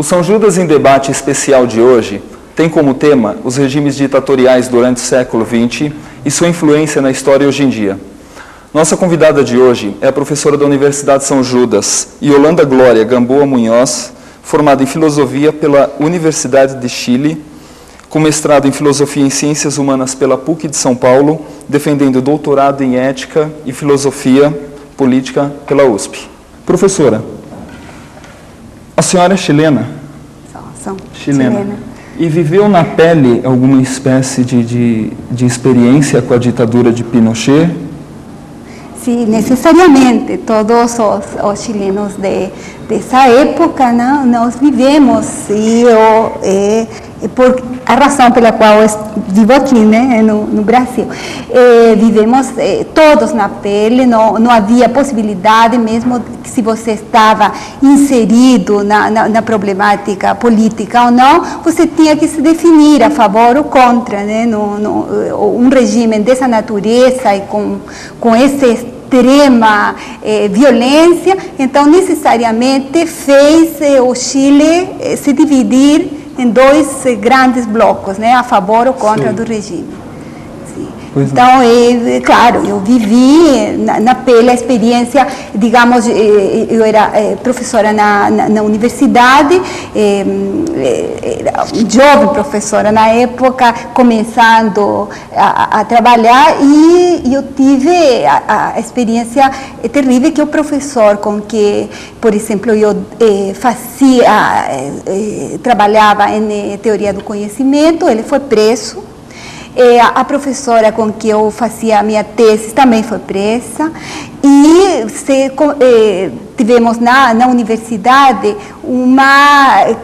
São Judas em Debate especial de hoje tem como tema os regimes ditatoriais durante o século XX e sua influência na história hoje em dia. Nossa convidada de hoje é a professora da Universidade São Judas, Yolanda Glória Gamboa Munhoz, formada em Filosofia pela Universidade de Chile, com mestrado em Filosofia e Ciências Humanas pela PUC de São Paulo, defendendo doutorado em Ética e Filosofia Política pela USP. Professora, a senhora é chilena? Sou chilena. E viveu na pele alguma espécie de experiência com a ditadura de Pinochet? Sim, necessariamente. Todos os chilenos dessa época, não, nós vivemos, e por a razão pela qual eu vivo aqui, né, no Brasil. Vivemos todos na pele, não havia possibilidade, mesmo se você estava inserido na problemática política ou não, você tinha que se definir a favor ou contra, né, um regime dessa natureza e com essa extrema violência. Então, necessariamente, fez o Chile se dividir em dois grandes blocos, né, a favor ou contra do regime. Sim. Então, claro, eu vivi na pele a experiência, digamos, eu era professora na universidade, jovem professora na época, começando a trabalhar, e eu tive a experiência terrível que o professor com que, por exemplo, eu trabalhava em teoria do conhecimento, ele foi preso. A professora com que eu fazia a minha tese também foi presa, e tivemos na universidade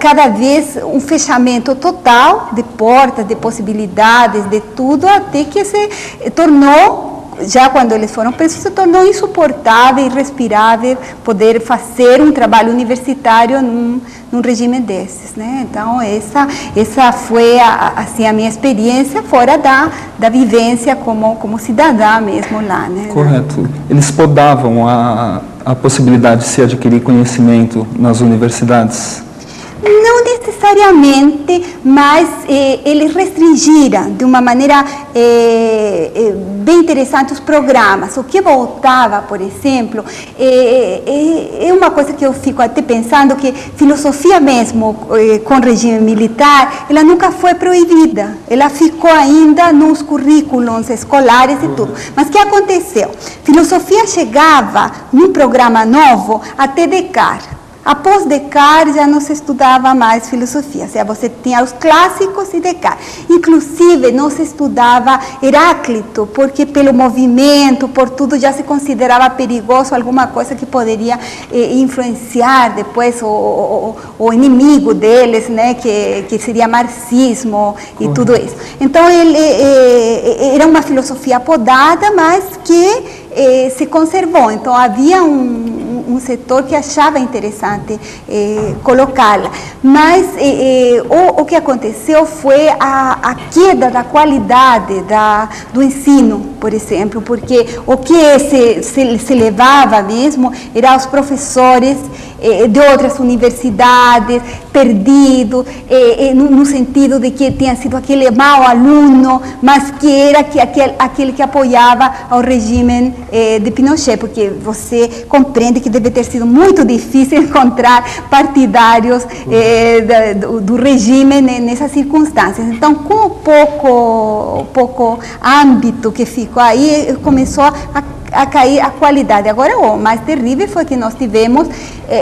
cada vez um fechamento total de portas, de possibilidades, de tudo, até que se tornou, já quando eles foram presos, se tornou insuportável, irrespirável poder fazer um trabalho universitário num regime desses, né? Então, essa foi assim, a minha experiência fora da vivência como cidadã mesmo lá, né? Correto. Eles podavam a possibilidade de se adquirir conhecimento nas universidades? Não necessariamente, mas eles restringiram de uma maneira bem interessante os programas. O que voltava, por exemplo, é uma coisa que eu fico até pensando, que filosofia mesmo com regime militar, ela nunca foi proibida. Ela ficou ainda nos currículos escolares e tudo. Mas o que aconteceu? Filosofia chegava num programa novo até Descartes. Após Descartes, já não se estudava mais filosofia, ou seja, você tinha os clássicos e Descartes. Inclusive, não se estudava Heráclito, porque pelo movimento, por tudo, já se considerava perigoso, alguma coisa que poderia influenciar depois o inimigo deles, né, que seria marxismo e tudo isso. Então, era uma filosofia podada, mas que se conservou. Então, havia um setor que achava interessante colocá-la. Mas o que aconteceu foi a queda da qualidade do ensino, por exemplo, porque o que se levava mesmo eram os professores de outras universidades, perdidos, no sentido de que tinha sido aquele mau aluno, mas que era aquele que apoiava o regime de Pinochet, porque você compreende que deve ter sido muito difícil encontrar partidários do regime nessas circunstâncias. Então, com o pouco âmbito que ficou aí, começou a cair a qualidade. Agora, o mais terrível foi que nós tivemos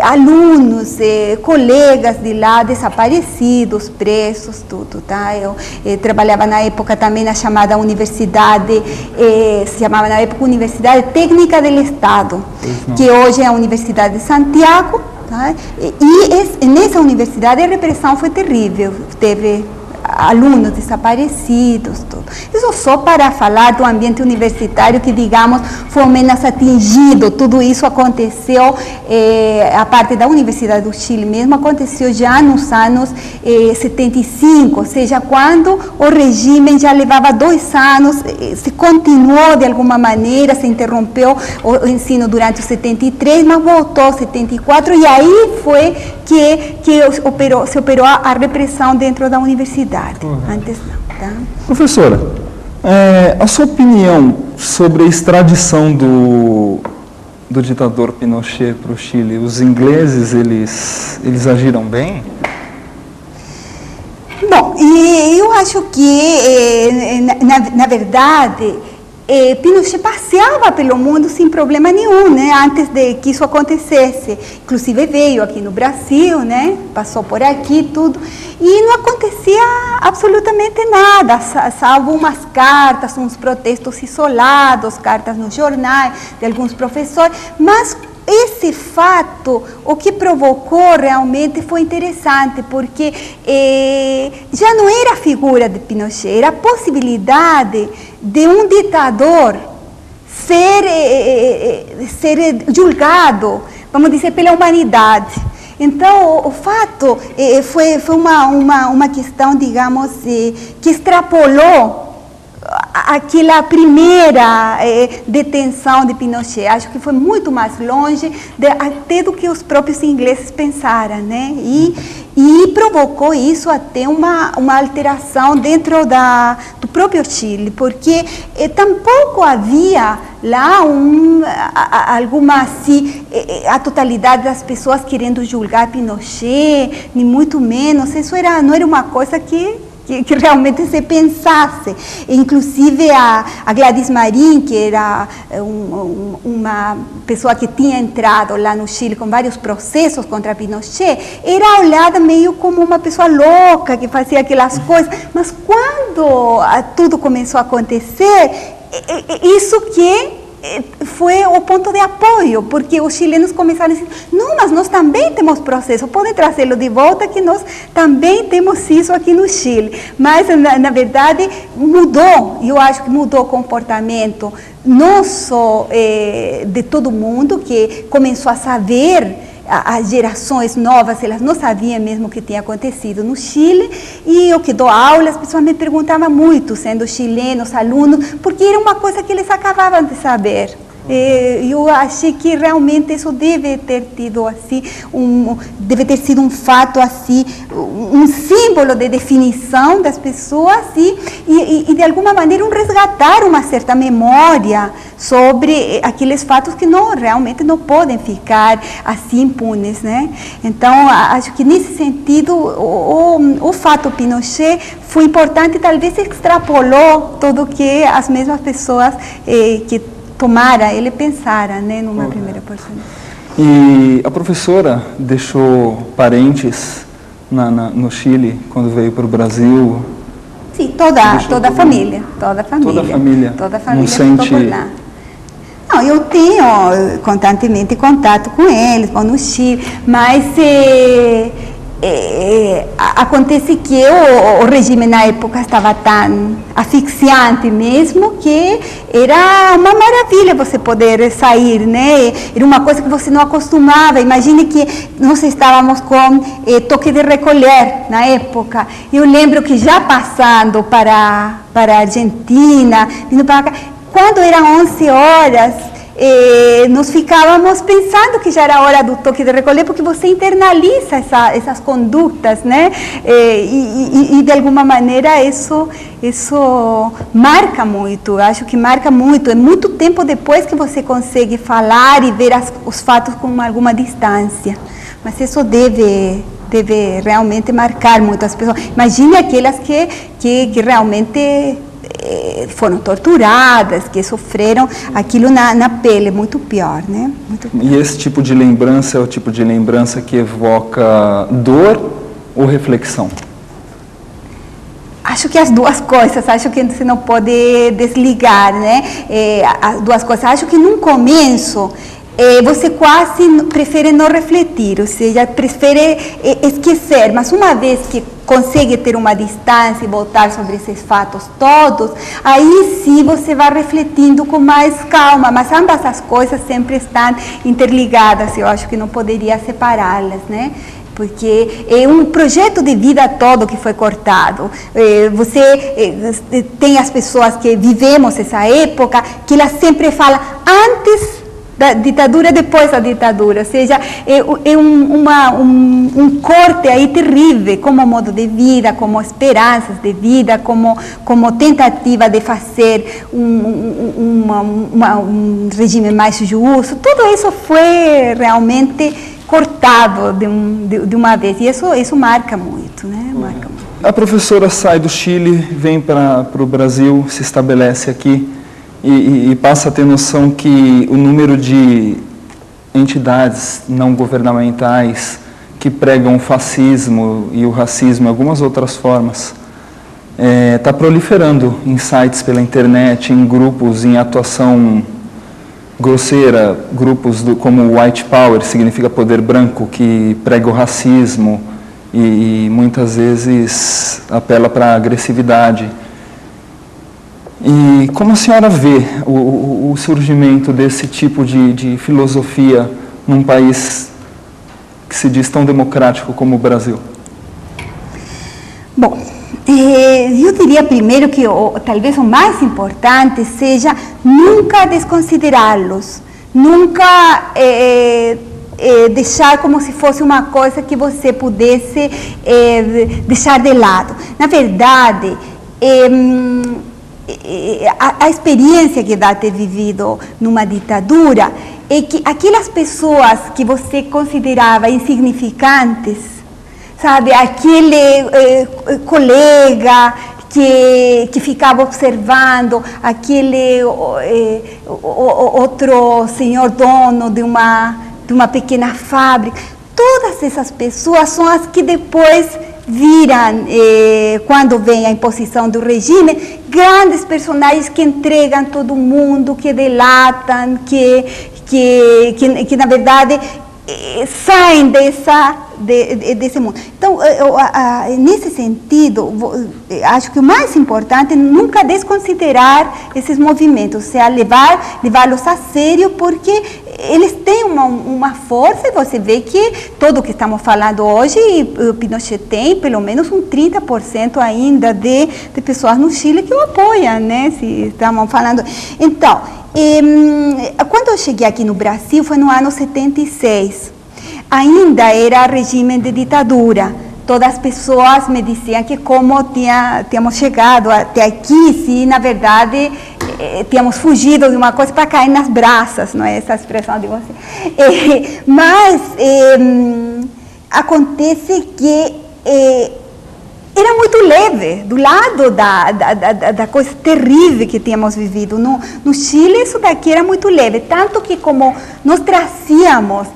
alunos, colegas de lá desaparecidos, presos, tudo, tá? Eu trabalhava na época também na chamada universidade, se chamava na época Universidade Técnica do Estado, que hoje é a Universidade de Santiago, tá? E nessa universidade a repressão foi terrível, teve alunos desaparecidos, tudo. Isso só para falar do ambiente universitário que, digamos, foi menos atingido. Tudo isso aconteceu, a parte da Universidade do Chile mesmo, aconteceu já nos anos 75, ou seja, quando o regime já levava 2 anos, se continuou de alguma maneira, se interrompeu o ensino durante os 73, mas voltou em 74, e aí foi que se operou a repressão dentro da universidade. Antes não, tá? Professora, a sua opinião sobre a extradição do ditador Pinochet para o Chile, os ingleses, eles agiram bem? Bom, e eu acho que, na verdade, Pinochet passeava pelo mundo sem problema nenhum, né? Antes de que isso acontecesse. Inclusive veio aqui no Brasil, né? Passou por aqui, tudo. E não acontecia absolutamente nada, salvo umas cartas, uns protestos isolados, cartas nos jornais de alguns professores, mas esse fato, o que provocou realmente foi interessante, porque já não era a figura de Pinochet, era a possibilidade de um ditador ser julgado, vamos dizer, pela humanidade. Então, o fato foi uma questão, digamos, que extrapolou aquela primeira detenção de Pinochet. Acho que foi muito mais longe até do que os próprios ingleses pensaram, né? E provocou isso até uma alteração dentro do próprio Chile, porque tampouco havia lá alguma assim, a totalidade das pessoas querendo julgar Pinochet, nem muito menos. Isso não era uma coisa que realmente se pensasse. Inclusive a Gladys Marin, que era uma pessoa que tinha entrado lá no Chile com vários processos contra Pinochet, era olhada meio como uma pessoa louca que fazia aquelas coisas, mas quando tudo começou a acontecer, isso que foi o ponto de apoio, porque os chilenos começaram a dizer, não, mas nós também temos processo, podem trazê-lo de volta que nós também temos isso aqui no Chile. Mas, na verdade, mudou, eu acho que mudou o comportamento, não só de todo mundo, que começou a saber, as gerações novas, elas não sabiam mesmo o que tinha acontecido no Chile, e eu que dou aula, as pessoas me perguntavam muito, sendo chilenos, alunos, porque era uma coisa que eles acabavam de saber. Eu achei que realmente isso deve ter tido assim, deve ter sido um fato assim, um símbolo de definição das pessoas e de alguma maneira resgatar uma certa memória sobre aqueles fatos que realmente não podem ficar assim impunes, né? Então acho que nesse sentido o fato Pinochet foi importante, talvez extrapolou tudo que as mesmas pessoas que tomara, ele pensara, né, numa primeira oportunidade. E a professora deixou parentes no Chile quando veio para o Brasil? Sim, toda a família. Toda a família ficou por lá. Não, eu tenho constantemente contato com eles, vão no Chile, mas acontece que o regime na época estava tão asfixiante mesmo que era uma maravilha você poder sair, né? Era uma coisa que você não acostumava. Imagine que nós estávamos com toque de recolher na época. Eu lembro que já passando para a Argentina, vindo para cá, quando eram 11 horas, nós ficávamos pensando que já era hora do toque de recolher, porque você internaliza essas condutas, né? E de alguma maneira isso marca muito. Eu acho que marca muito. É muito tempo depois que você consegue falar e ver os fatos com alguma distância. Mas isso deve realmente marcar muito as pessoas. Imagine aquelas que realmente foram torturadas, que sofreram aquilo na pele, muito pior, né? Muito pior. E esse tipo de lembrança é o tipo de lembrança que evoca dor ou reflexão? Acho que as duas coisas, acho que você não pode desligar, né? As duas coisas. Acho que no começo você quase prefere não refletir, ou seja, prefere esquecer, mas uma vez que consegue ter uma distância e voltar sobre esses fatos todos, aí sim você vai refletindo com mais calma, mas ambas as coisas sempre estão interligadas, eu acho que não poderia separá-las, né? Porque é um projeto de vida todo que foi cortado. Você tem as pessoas que vivemos essa época, que elas sempre falam antes da ditadura, depois da ditadura, ou seja, é um corte aí terrível, como modo de vida, como esperanças de vida, como tentativa de fazer um regime mais justo. Tudo isso foi realmente cortado de uma vez, e isso marca muito, né? Marca muito. A professora sai do Chile, vem para o Brasil, se estabelece aqui e passa a ter noção que o número de entidades não governamentais que pregam o fascismo e o racismo e algumas outras formas está proliferando em sites pela internet, em grupos, em atuação grosseira, grupos como White Power, significa poder branco, que prega o racismo e muitas vezes apela para a agressividade. E como a senhora vê o surgimento desse tipo de filosofia num país que se diz tão democrático como o Brasil? Bom, eu diria primeiro que talvez o mais importante seja nunca desconsiderá-los, nunca deixar como se fosse uma coisa que você pudesse deixar de lado. Na verdade, a experiência que dá ter vivido numa ditadura é que aquelas pessoas que você considerava insignificantes, sabe, aquele colega que ficava observando, aquele outro senhor dono de uma pequena fábrica, todas essas pessoas são as que depois viram, quando vem a imposição do regime, grandes personagens que entregam todo mundo, que delatam, que na verdade saem desse mundo. Então, nesse sentido, acho que o mais importante é nunca desconsiderar esses movimentos, ou seja, levá-los a sério, porque eles têm uma força, e você vê que tudo o que estamos falando hoje, o Pinochet tem pelo menos um 30% ainda de pessoas no Chile que o apoiam, né? Se estamos falando. Então, quando eu cheguei aqui no Brasil, foi no ano 76. Ainda era regime de ditadura. Todas as pessoas me diziam que como tínhamos chegado até aqui, se na verdade tínhamos fugido de uma coisa para cair nas braças, não é essa a expressão de você. Mas acontece que era muito leve, do lado da coisa terrível que tínhamos vivido. No Chile, isso daqui era muito leve, tanto que como nós trazíamos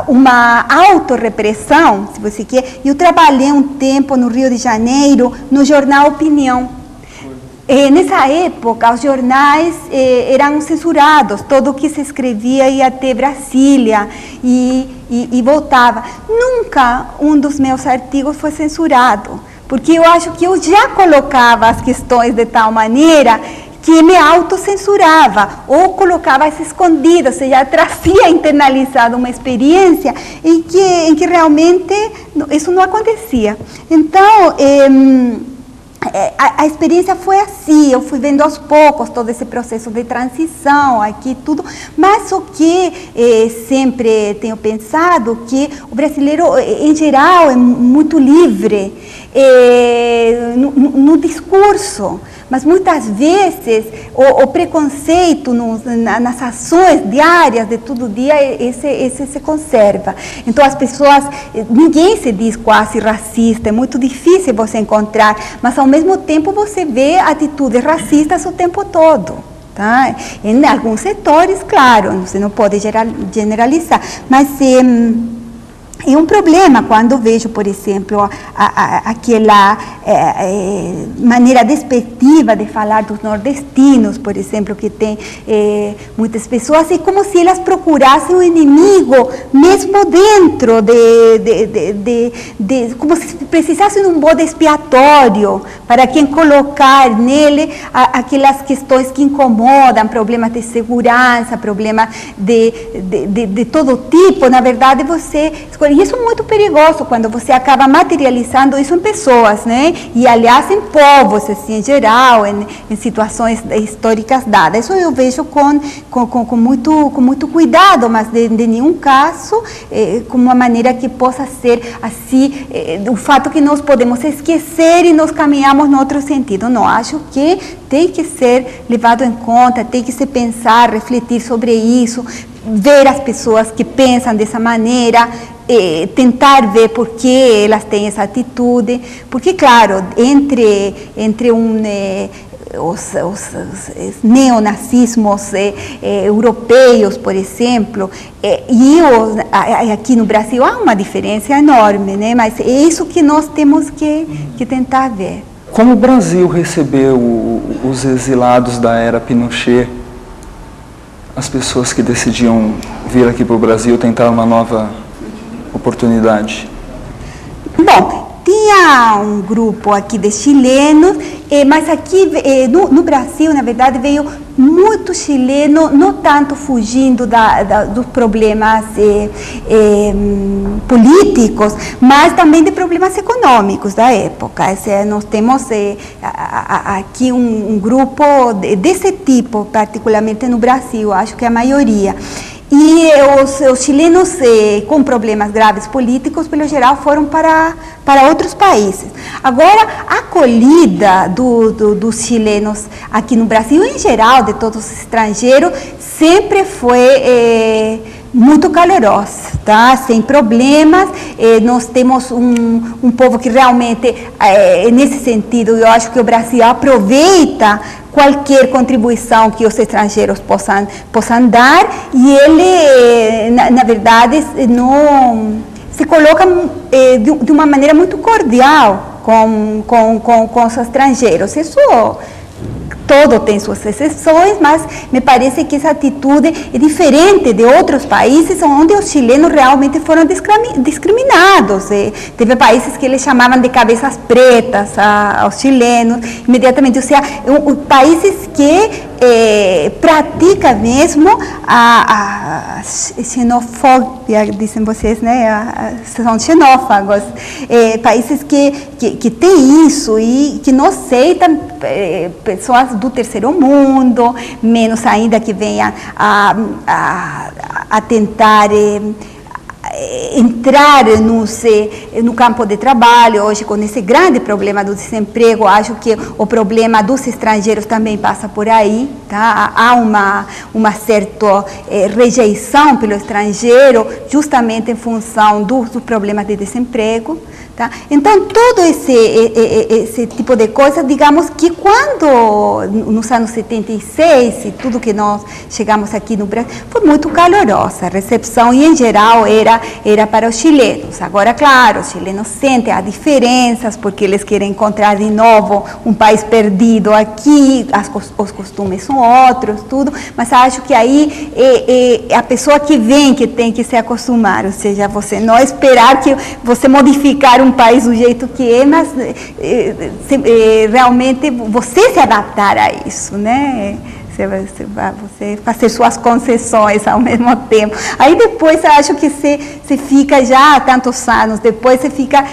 uma autorrepressão, se você quer. Eu trabalhei um tempo no Rio de Janeiro, no jornal Opinião. Nessa época, os jornais eram censurados, tudo o que se escrevia ia até Brasília e voltava. Nunca um dos meus artigos foi censurado, porque eu acho que eu já colocava as questões de tal maneira que me autocensurava ou colocava as escondidas, ou seja, trazia internalizado uma experiência em que realmente isso não acontecia. Então, a experiência foi assim, eu fui vendo aos poucos todo esse processo de transição aqui, tudo, mas o que sempre tenho pensado, que o brasileiro, em geral, é muito livre no discurso, mas muitas vezes o preconceito nas ações diárias de todo dia, esse se conserva. Então as pessoas, ninguém se diz quase racista, é muito difícil você encontrar, mas ao mesmo tempo você vê atitudes racistas o tempo todo. Tá? Em alguns setores, claro, você não pode generalizar, mas É um problema quando vejo, por exemplo, aquela maneira despectiva de falar dos nordestinos, por exemplo, que tem muitas pessoas, é como se elas procurassem um inimigo mesmo dentro como se precisassem de um bode expiatório para quem colocar nele aquelas questões que incomodam, problemas de segurança, problemas de todo tipo. Na verdade, você escolhe. E isso é muito perigoso quando você acaba materializando isso em pessoas, né? E, aliás, em povos, assim, em geral, em situações históricas dadas. Isso eu vejo com muito cuidado, mas de nenhum caso com uma maneira que possa ser assim, o fato que nós podemos esquecer e nós caminhamos no outro sentido. Não, acho que tem que ser levado em conta, tem que se pensar, refletir sobre isso, ver as pessoas que pensam dessa maneira, tentar ver por que elas têm essa atitude, porque, claro, entre os neonazismos europeus, por exemplo, e aqui no Brasil há uma diferença enorme, né? Mas é isso que nós temos que tentar ver. Como o Brasil recebeu os exilados da era Pinochet, as pessoas que decidiam vir aqui para o Brasil tentar uma nova oportunidade? Bom, tinha um grupo aqui de chilenos, mas aqui no Brasil, na verdade, veio muito chileno, não tanto fugindo dos problemas políticos, mas também de problemas econômicos da época. Nós temos aqui um grupo desse tipo, particularmente no Brasil, acho que a maioria. E os chilenos com problemas graves políticos, pelo geral, foram para outros países. Agora, a acolhida dos chilenos aqui no Brasil, em geral, de todos os estrangeiros, sempre foi muito calorosa, tá? Sem problemas. Nós temos um povo que realmente, nesse sentido, eu acho que o Brasil aproveita qualquer contribuição que os estrangeiros possam dar, e ele, na verdade, não se coloca de uma maneira muito cordial com os estrangeiros. Isso todo tem suas exceções, mas me parece que essa atitude é diferente de outros países onde os chilenos realmente foram discriminados. Teve países que eles chamavam de cabeças pretas aos chilenos, imediatamente. Ou seja, países que praticam mesmo a xenofobia, dizem vocês, né? São xenófagos. Países que têm isso e que não aceitam pessoas do terceiro mundo, menos ainda que venham a tentar entrar no campo de trabalho. Hoje, com esse grande problema do desemprego, acho que o problema dos estrangeiros também passa por aí, tá? Há uma certa rejeição pelo estrangeiro, justamente em função dos problemas de desemprego. Tá? Então, todo esse tipo de coisa, digamos que quando, nos anos 76, e tudo que nós chegamos aqui no Brasil, foi muito calorosa. A recepção, e em geral, era para os chilenos. Agora, claro, os chilenos sentem as diferenças, porque eles querem encontrar de novo um país perdido aqui, os costumes são outros, tudo, mas acho que aí a pessoa que vem que tem que se acostumar, ou seja, você não esperar que você modificar um país do jeito que é, mas realmente você se adaptar a isso, né? Você fazer suas concessões ao mesmo tempo. Aí depois, acho que você fica já há tantos anos, depois você fica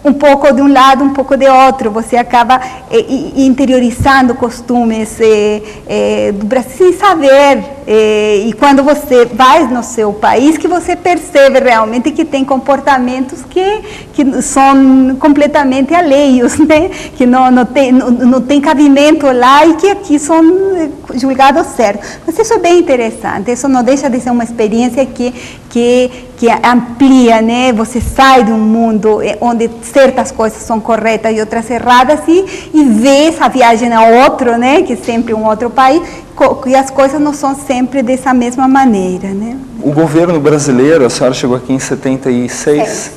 um pouco de um lado, um pouco de outro, você acaba interiorizando costumes do Brasil sem saber, e quando você vai no seu país, que você percebe realmente que tem comportamentos que são completamente alheios, né? Que não tem cabimento lá e que aqui são julgados certos. Mas isso é bem interessante, isso não deixa de ser uma experiência que amplia, né? Você sai de um mundo onde certas coisas são corretas e outras erradas, e vê essa viagem a outro, né? Que é sempre um outro país, as coisas não são sempre dessa mesma maneira, né? O governo brasileiro, a senhora chegou aqui em 76,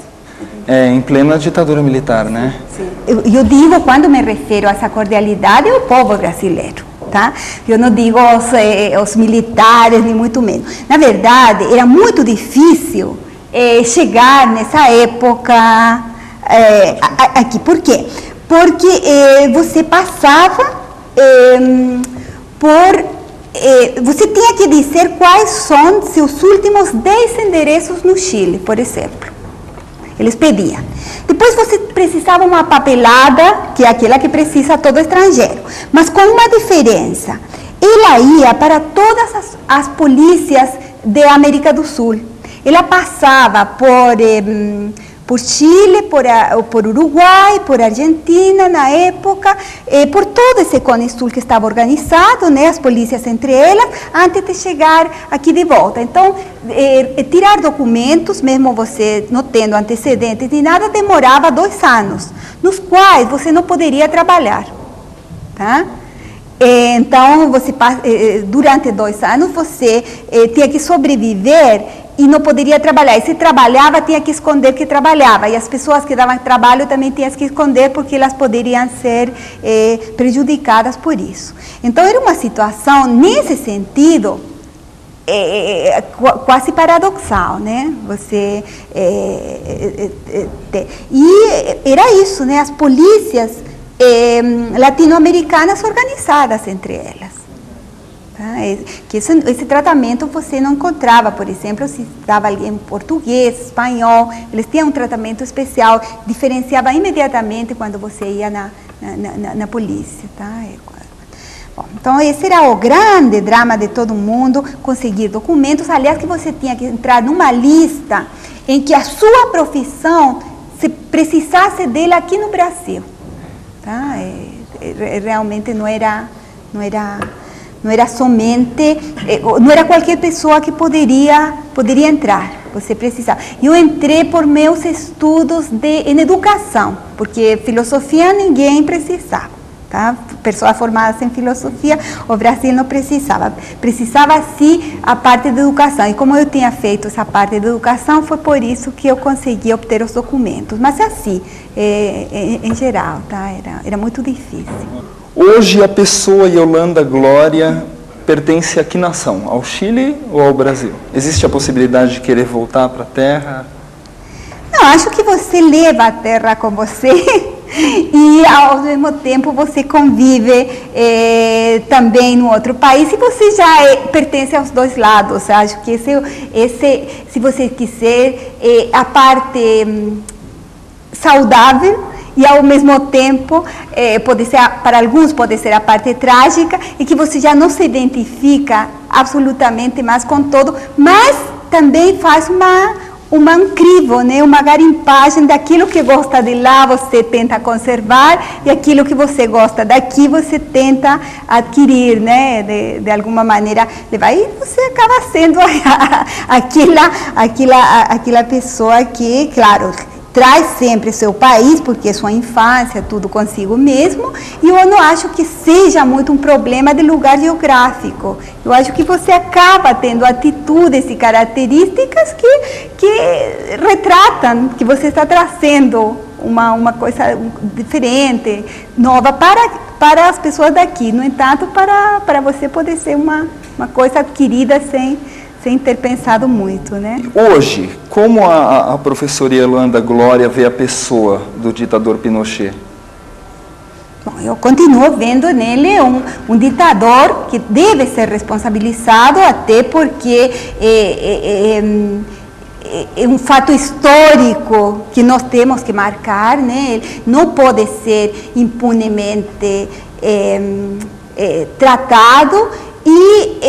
em plena ditadura militar, né? Sim. Eu digo, quando me refiro a essa cordialidade, é o povo brasileiro, tá? Eu não digo os militares, nem muito menos. Na verdade, era muito difícil chegar nessa época aqui. Por quê? Porque você passava você tinha que dizer quais são seus últimos 10 endereços no Chile, por exemplo. Eles pediam. Depois você precisava uma papelada, que é aquela que precisa todo estrangeiro, mas com uma diferença. Ela ia para todas as polícias da América do Sul. Ela passava por Chile, por Uruguai, por Argentina na época, por todo esse Cone Sul que estava organizado, né, as polícias entre elas, antes de chegar aqui de volta. Então, tirar documentos, mesmo você não tendo antecedentes de nada, demorava 2 anos, nos quais você não poderia trabalhar, tá? Então, durante 2 anos, você tinha que sobreviver e não poderia trabalhar. E se trabalhava, tinha que esconder que trabalhava. E as pessoas que davam trabalho também tinham que esconder, porque elas poderiam ser prejudicadas por isso. Então, era uma situação, nesse sentido, quase paradoxal, né? E era isso, né? As polícias latino-americanas organizadas entre elas. Que esse tratamento você não encontrava, por exemplo, se estava alguém português, espanhol, eles tinham um tratamento especial, diferenciava imediatamente quando você ia na polícia, tá? Bom, então esse era o grande drama de todo mundo, conseguir documentos, aliás que você tinha que entrar numa lista em que a sua profissão se precisasse dela aqui no Brasil, tá? Realmente não era somente, não era qualquer pessoa que poderia entrar, você precisava. Eu entrei por meus estudos em educação, porque filosofia ninguém precisava, tá? Pessoas formadas em filosofia, o Brasil não precisava. Precisava sim a parte de educação, e como eu tinha feito essa parte de educação, foi por isso que eu consegui obter os documentos. Mas assim, em geral, tá? Era muito difícil. Hoje a pessoa Yolanda Glória pertence a que nação? Ao Chile ou ao Brasil? Existe a possibilidade de querer voltar para a terra? Não, acho que você leva a terra com você e ao mesmo tempo você convive também no outro país e você já pertence aos dois lados. Acho que se você quiser, a parte saudável, e ao mesmo tempo, pode ser, para alguns pode ser a parte trágica, e que você já não se identifica absolutamente mais com todo, mas também faz um crivo, né? Uma garimpagem daquilo que gosta de lá, você tenta conservar, e aquilo que você gosta daqui, você tenta adquirir, né? De alguma maneira levar, e você acaba sendo aquela pessoa que, claro, traz sempre seu país, porque sua infância, tudo consigo mesmo, e eu não acho que seja muito um problema de lugar geográfico. Eu acho que você acaba tendo atitudes e características que retratam que você está trazendo uma coisa diferente, nova para as pessoas daqui. No entanto, para você poder ser uma coisa adquirida sem ter pensado muito, né? Hoje, como a professora Yolanda Glória vê a pessoa do ditador Pinochet? Bom, eu continuo vendo nele um ditador que deve ser responsabilizado, até porque é um fato histórico que nós temos que marcar, né? Ele não pode ser impunemente tratado e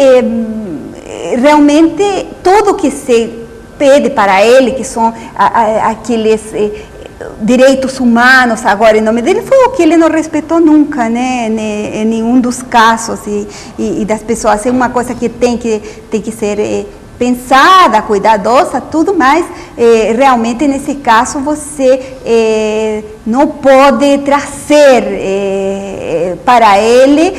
realmente tudo que se pede para ele, que são aqueles direitos humanos agora em nome dele, foi o que ele não respeitou nunca, né? Em nenhum dos casos e das pessoas. É uma coisa que tem que ser pensada, cuidadosa, tudo, mas realmente nesse caso você não pode trazer para ele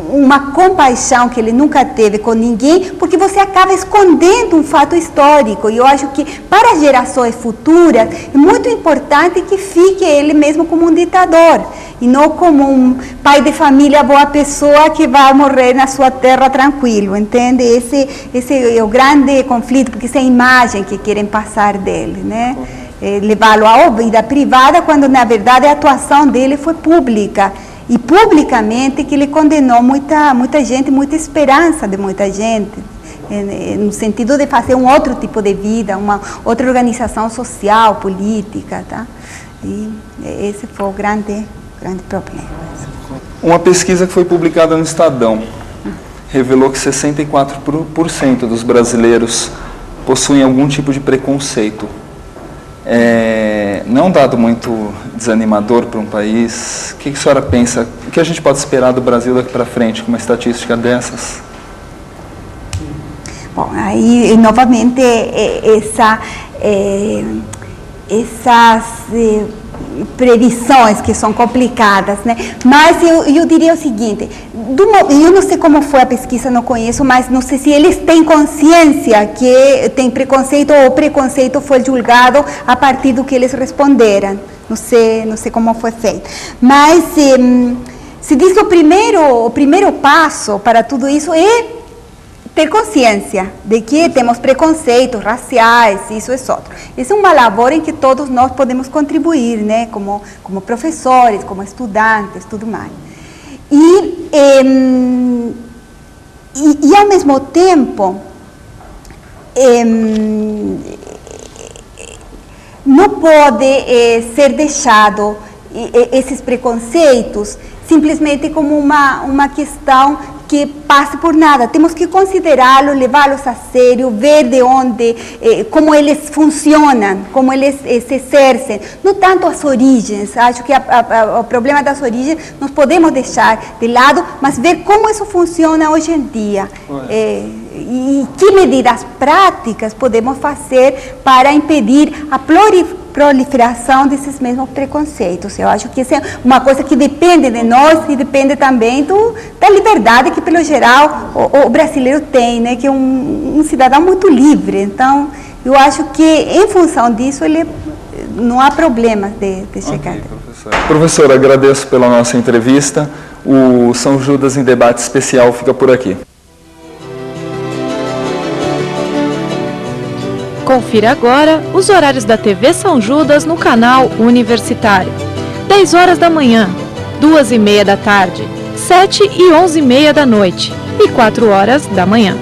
uma compaixão que ele nunca teve com ninguém, porque você acaba escondendo um fato histórico. E eu acho que para as gerações futuras é muito importante que fique ele mesmo como um ditador e não como um pai de família, boa pessoa que vai morrer na sua terra tranquilo, entende? Esse é o grande conflito, porque essa é a imagem que querem passar dele, né? Levá-lo à vida privada, quando na verdade a atuação dele foi pública. E publicamente que ele condenou muita gente, muita esperança de muita gente, no sentido de fazer um outro tipo de vida, uma outra organização social, política, tá? E esse foi o grande problema. Uma pesquisa que foi publicada no Estadão revelou que 64% dos brasileiros possuem algum tipo de preconceito. Não é um dado muito desanimador para um país? O que a senhora pensa? O que a gente pode esperar do Brasil daqui para frente com uma estatística dessas? Bom, aí novamente essas previsões que são complicadas, né? Mas eu diria o seguinte, eu não sei como foi a pesquisa, não conheço, mas não sei se eles têm consciência que tem preconceito ou o preconceito foi julgado a partir do que eles responderam. Não sei como foi feito. Mas se diz que o primeiro passo para tudo isso é ter consciência de que temos preconceitos raciais, isso é outro. Esse é uma labor em que todos nós podemos contribuir, né? Como professores, como estudantes, tudo mais. E ao mesmo tempo, não pode ser deixado esses preconceitos simplesmente como uma questão que passe por nada. Temos que considerá-los, levá-los a sério, ver de onde, como eles funcionam, como eles se exercem. Não tanto as origens, acho que o problema das origens nós podemos deixar de lado, mas ver como isso funciona hoje em dia. E que medidas práticas podemos fazer para impedir a proliferação desses mesmos preconceitos. Eu acho que isso é uma coisa que depende de nós e depende também da liberdade que, pelo geral, o brasileiro tem, né? Que é um cidadão muito livre. Então, eu acho que, em função disso, não há problema de chegar. Okay, professora, agradeço pela nossa entrevista. O São Judas em Debate Especial fica por aqui. Confira agora os horários da TV São Judas no canal Universitário. 10 horas da manhã, 2h30 da tarde, 7 e 11h30 da noite e 4 horas da manhã.